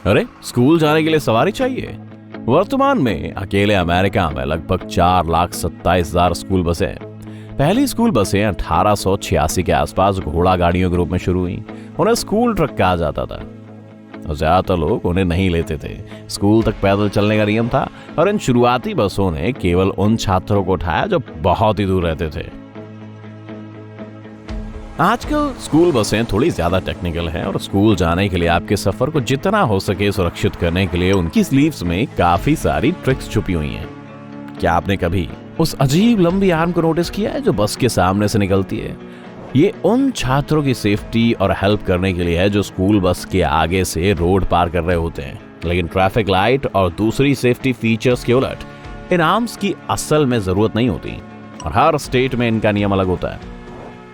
अरे, स्कूल जाने के लिए सवारी चाहिए? वर्तमान में अकेले अमेरिका में लगभग 4,27,000 स्कूल बसें हैं। पहली स्कूल बसें 1886 के आसपास घोड़ा गाड़ियों के रूप में शुरू हुई। उन्हें स्कूल ट्रक कहा जाता था। ज्यादातर लोग उन्हें नहीं लेते थे। स्कूल तक पैदल चलने का नियम था और इन शुरुआती बसों ने केवल उन छात्रों को उठाया जो बहुत ही दूर रहते थे। आजकल स्कूल बसें थोड़ी ज्यादा टेक्निकल हैं और स्कूल जाने के लिए आपके सफर को जितना हो सके सुरक्षित करने के लिए उनकी स्लीव्स में काफी सारी ट्रिक्स छुपी हुई हैं। क्या आपने कभी उस अजीब लंबी आर्म को नोटिस किया है जो बस के सामने से निकलती है? ये उन छात्रों की सेफ्टी और हेल्प करने के लिए है जो स्कूल बस के आगे से रोड पार कर रहे होते हैं। लेकिन ट्रैफिक लाइट और दूसरी सेफ्टी फीचर्स के उलट इन आर्म्स की असल में जरूरत नहीं होती और हर स्टेट में इनका नियम अलग होता है।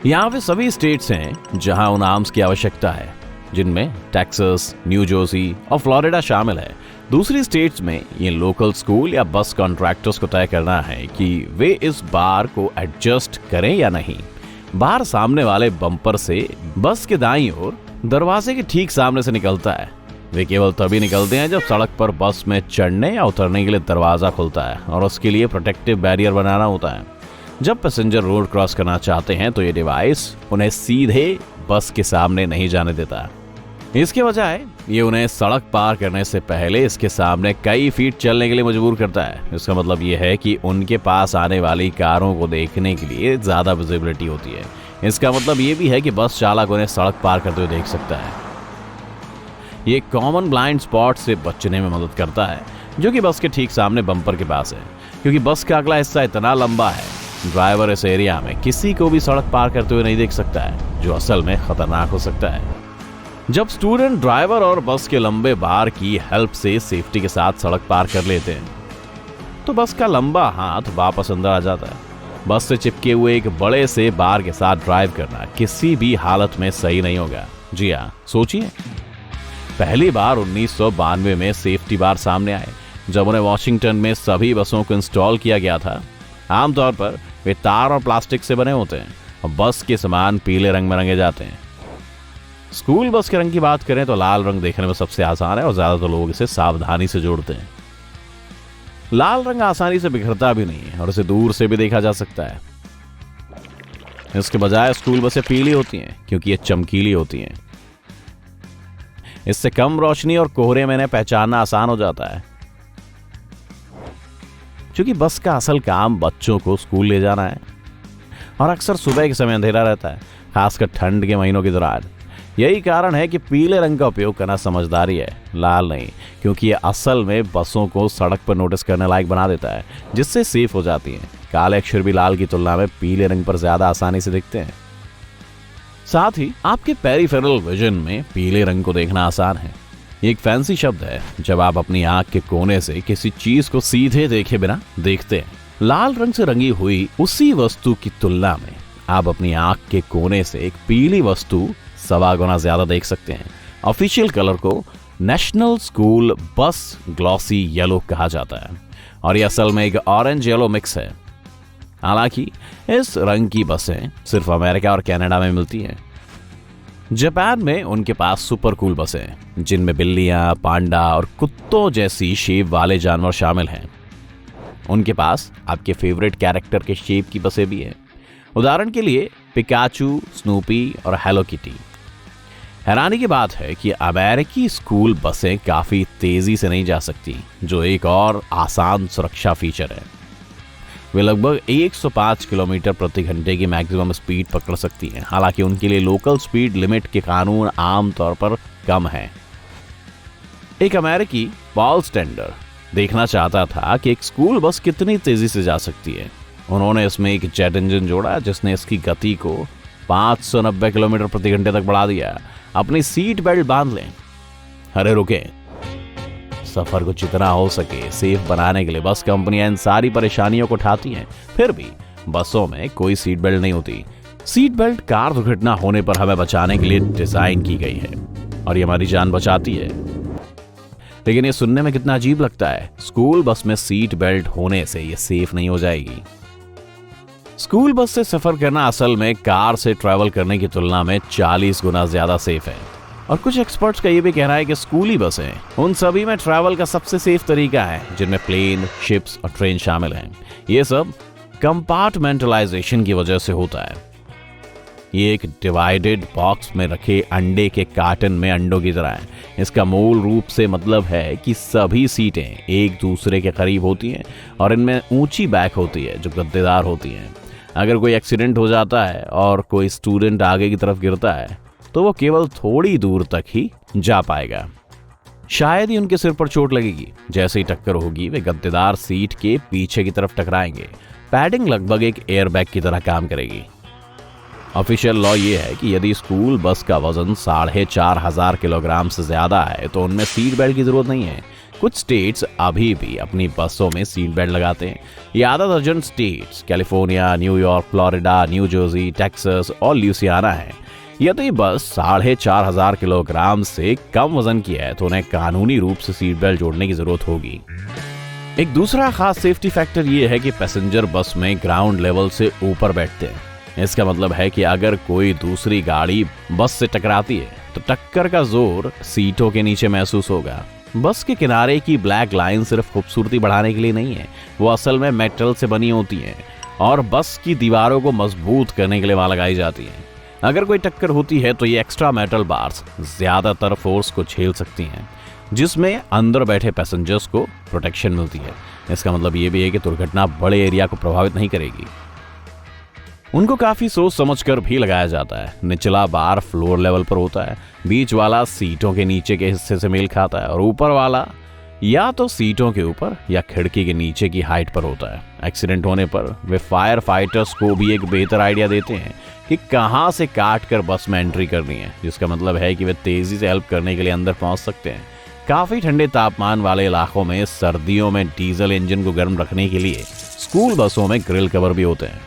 यहाँ पे सभी स्टेट्स हैं जहां उन आर्म्स की आवश्यकता है, जिनमें टेक्सास, न्यू जर्सी और फ्लोरिडा शामिल है। दूसरी स्टेट्स में ये लोकल स्कूल या बस कॉन्ट्रैक्टर्स को तय करना है कि वे इस बार को एडजस्ट करें या नहीं। बार सामने वाले बम्पर से बस के दाईं ओर दरवाजे के ठीक सामने से निकलता है। वे केवल तभी निकलते हैं जब सड़क पर बस में चढ़ने या उतरने के लिए दरवाजा खुलता है और उसके लिए प्रोटेक्टिव बैरियर बनाना होता है। जब पैसेंजर रोड क्रॉस करना चाहते हैं तो ये डिवाइस उन्हें सीधे बस के सामने नहीं जाने देता। इसके बजाय ये उन्हें सड़क पार करने से पहले इसके सामने कई फीट चलने के लिए मजबूर करता है। इसका मतलब ये है कि उनके पास आने वाली कारों को देखने के लिए ज्यादा विजिबिलिटी होती है। इसका मतलब ये भी है कि बस चालक उन्हें सड़क पार करते हुए देख सकता है। ये कॉमन ब्लाइंड स्पॉट से बचने में मदद करता है, जो कि बस के ठीक सामने बम्पर के पास है, क्योंकि बस का अगला हिस्सा इतना लंबा है ड्राइवर इस एरिया में किसी को भी सड़क पार करते हुए नहीं देख सकता है, जो असल में खतरनाक हो सकता है। जब स्टूडेंट ड्राइवर और बस के लंबे बार की हेल्प से सेफ्टी के साथ सड़क पार कर लेते हैं तो बस का लंबा हाथ वापस अंदर आ जाता है। बस से चिपके हुए एक बड़े से बार के साथ ड्राइव करना किसी भी हालत में सही नहीं होगा। जी हाँ, सोचिए, पहली बार 1992 में सेफ्टी बार सामने आए जब उन्हें वॉशिंगटन में सभी बसों को इंस्टॉल किया गया था। आमतौर पर वे तार और प्लास्टिक से बने होते हैं और बस के समान पीले रंग में रंगे जाते हैं। स्कूल बस के रंग की बात करें तो लाल रंग देखने में सबसे आसान है और ज्यादातर लोग इसे सावधानी से जोड़ते हैं। लाल रंग आसानी से बिखरता भी नहीं है और इसे दूर से भी देखा जा सकता है। इसके बजाय स्कूल बसें पीली होती हैं क्योंकि ये चमकीली होती हैं। इससे कम रोशनी और कोहरे में इन्हें पहचानना आसान हो जाता है। क्योंकि बस का असल काम बच्चों को स्कूल ले जाना है और अक्सर सुबह के समय अंधेरा रहता है, खासकर ठंड के महीनों के दौरान। यही कारण है कि पीले रंग का उपयोग करना समझदारी है, लाल नहीं, क्योंकि ये असल में बसों को सड़क पर नोटिस करने लायक बना देता है, जिससे सेफ हो जाती हैं। काले अक्षर भी लाल की तुलना में पीले रंग पर ज्यादा आसानी से दिखते हैं। साथ ही आपके पेरिफेरल विजन में पीले रंग को देखना आसान है। ये एक फैंसी शब्द है जब आप अपनी आंख के कोने से किसी चीज को सीधे देखे बिना देखते हैं। लाल रंग से रंगी हुई उसी वस्तु की तुलना में आप अपनी आंख के कोने से एक पीली वस्तु 1.25 गुना ज्यादा देख सकते हैं। ऑफिशियल कलर को national school bus glossy yellow कहा जाता है और यह असल में एक ऑरेंज येलो मिक्स है। हालांकि इस रंग की बसें सिर्फ अमेरिका और कनाडा में मिलती हैं। जापान में उनके पास सुपर कूल बसें हैं जिनमें बिल्लियां, पांडा और कुत्तों जैसी शेप वाले जानवर शामिल हैं। उनके पास आपके फेवरेट कैरेक्टर के शेप की बसें भी हैं। उदाहरण के लिए पिकाचू, स्नूपी और हेलो किटी। हैरानी की बात है कि अमेरिकी स्कूल बसें काफी तेजी से नहीं जा सकती, जो एक और आसान सुरक्षा फीचर है। वे लगभग 105 किलोमीटर प्रति घंटे की मैक्सिमम स्पीड पकड़ सकती हैं। हालांकि उनके लिए लोकल स्पीड लिमिट के कानून आमतौर पर कम हैं। एक अमेरिकी पॉल स्टेंडर देखना चाहता था कि एक स्कूल बस कितनी तेजी से जा सकती है। उन्होंने इसमें एक जेट इंजन जोड़ा जिसने इसकी गति को 590 किलोमीटर प्रति घंटे तक बढ़ा दिया। अपनी सीट बेल्ट बांध लें। अरे रुके, सफर को जितना हो सके सेफ बनाने के लिए बस कंपनियां इन सारी परेशानियों को उठाती हैं, फिर भी बसों में कोई सीट बेल्ट नहीं होती। सीट बेल्ट कार दुर्घटना होने पर हमें बचाने के लिए डिजाइन की गई है और ये हमारी जान बचाती है। लेकिन ये सुनने में कितना अजीब लगता है। स्कूल बस में सीट बेल्ट होने से ये सेफ नहीं हो जाएगी। स्कूल बस से सफर करना असल में कार से ट्रैवल करने की तुलना में 40 गुना ज्यादा सेफ है। और कुछ एक्सपर्ट्स का ये भी कहना है कि स्कूली बसें उन सभी में ट्रैवल का सबसे सेफ तरीका है जिनमें प्लेन, शिप्स और ट्रेन शामिल हैं। ये सब कंपार्टमेंटलाइजेशन की वजह से होता है। ये एक डिवाइडेड बॉक्स में रखे अंडे के कार्टन में अंडों की तरह है। इसका मूल रूप से मतलब है कि सभी सीटें एक दूसरे के करीब होती हैं और इनमें ऊंची बैक होती है जो गद्देदार होती हैं। अगर कोई एक्सीडेंट हो जाता है और कोई स्टूडेंट आगे की तरफ गिरता है तो वो केवल थोड़ी दूर तक ही जा पाएगा। शायद ही उनके सिर पर चोट लगेगी। जैसे ही टक्कर होगी वे गद्देदार सीट के पीछे की तरफ टकराएंगे। पैडिंग लगभग एक एयरबैग की तरह काम करेगी। ऑफिशियल लॉ ये है कि यदि स्कूल बस का वजन 4,500 किलोग्राम से ज्यादा है तो उनमें सीट बेल्ट की जरूरत नहीं है। कुछ स्टेट्स अभी भी अपनी बसों में सीट बेल्ट लगाते हैं। ये आधा दर्जन states California, New York, Florida, new Jersey, Texas और ल्यूसियाना है। यदि बस 4,500 किलोग्राम से कम वजन की है तो उन्हें कानूनी रूप से सीट बेल्ट जोड़ने की जरूरत होगी। एक दूसरा खास सेफ्टी फैक्टर ये है कि पैसेंजर बस में ग्राउंड लेवल से ऊपर बैठते हैं। इसका मतलब है कि अगर कोई दूसरी गाड़ी बस से टकराती है तो टक्कर का जोर सीटों के नीचे महसूस होगा। बस के किनारे की ब्लैक लाइन सिर्फ खूबसूरती बढ़ाने के लिए नहीं है, वो असल में मेटल से बनी होती हैं और बस की दीवारों को मजबूत करने के लिए वहां लगाई जाती हैं। अगर कोई टक्कर होती है तो ये एक्स्ट्रा मेटल बार्स ज्यादातर फोर्स को झेल सकती हैं, जिसमें अंदर बैठे पैसेंजर्स को प्रोटेक्शन मिलती है। इसका मतलब ये भी है कि दुर्घटना बड़े एरिया को प्रभावित नहीं करेगी। उनको काफी सोच समझकर भी लगाया जाता है। निचला बार फ्लोर लेवल पर होता है, बीच वाला सीटों के नीचे के हिस्से से मेल खाता है और ऊपर वाला या तो सीटों के ऊपर या खिड़की के नीचे की हाइट पर होता है। एक्सीडेंट होने पर वे फायर फाइटर्स को भी एक बेहतर आइडिया देते हैं कि कहां से काट कर बस में एंट्री करनी है, जिसका मतलब है कि वे तेजी से हेल्प करने के लिए अंदर पहुंच सकते हैं। काफी ठंडे तापमान वाले इलाकों में सर्दियों में डीजल इंजन को गर्म रखने के लिए स्कूल बसों में ग्रिल कवर भी होते हैं।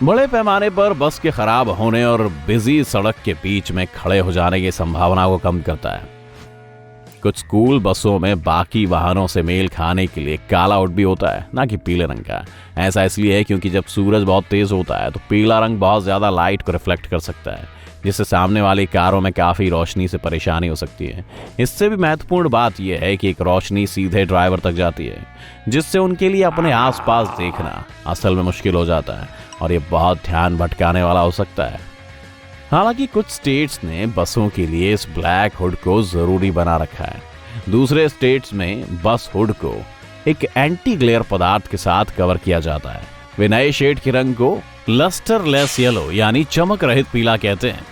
बड़े पैमाने पर बस के खराब होने और बिजी सड़क के बीच में खड़े हो जाने की संभावना को कम करता है। कुछ स्कूल बसों में बाकी वाहनों से मेल खाने के लिए काला आउट भी होता है, ना कि पीले रंग का। ऐसा इसलिए है क्योंकि जब सूरज बहुत तेज होता है तो पीला रंग बहुत ज्यादा लाइट को रिफ्लेक्ट कर सकता है, जिससे सामने वाली कारों में काफी रोशनी से परेशानी हो सकती है। इससे भी महत्वपूर्ण बात यह है कि एक रोशनी सीधे ड्राइवर तक जाती है, जिससे उनके लिए अपने आसपास देखना असल में मुश्किल हो जाता है और ये बहुत ध्यान भटकाने वाला हो सकता है। हालांकि कुछ स्टेट्स ने बसों के लिए इस ब्लैक हुड को जरूरी बना रखा है। दूसरे स्टेट्स में बस हुड को एक एंटी ग्लेयर पदार्थ के साथ कवर किया जाता है। वे नए शेड के रंग को लस्टरलेस येलो यानी चमक रहित पीला कहते हैं।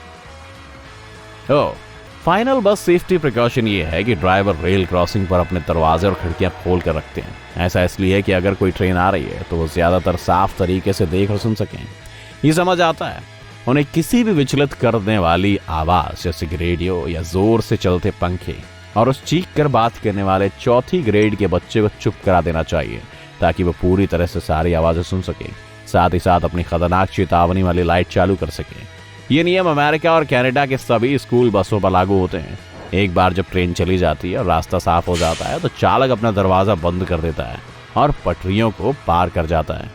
फाइनल बस सेफ्टी प्रिकॉशन ये है कि ड्राइवर रेल क्रॉसिंग पर अपने दरवाजे और खिड़कियां खोल कर रखते हैं। ऐसा इसलिए है कि अगर कोई ट्रेन आ रही है तो वो ज्यादातर साफ तरीके से देख और सुन सकें। ये समझ आता है उन्हें किसी भी विचलित करने वाली आवाज जैसे कि रेडियो या जोर से चलते पंखे और उस चीख कर बात करने वाले चौथी ग्रेड के बच्चे को चुप करा देना चाहिए, ताकि वो पूरी तरह से सारी आवाजें सुन सके, साथ ही साथ अपनी खतरनाक चेतावनी वाली लाइट चालू कर सके। ये नियम अमेरिका और कनाडा के सभी स्कूल बसों पर लागू होते हैं। एक बार जब ट्रेन चली जाती है और रास्ता साफ हो जाता है तो चालक अपना दरवाजा बंद कर देता है और पटरियों को पार कर जाता है।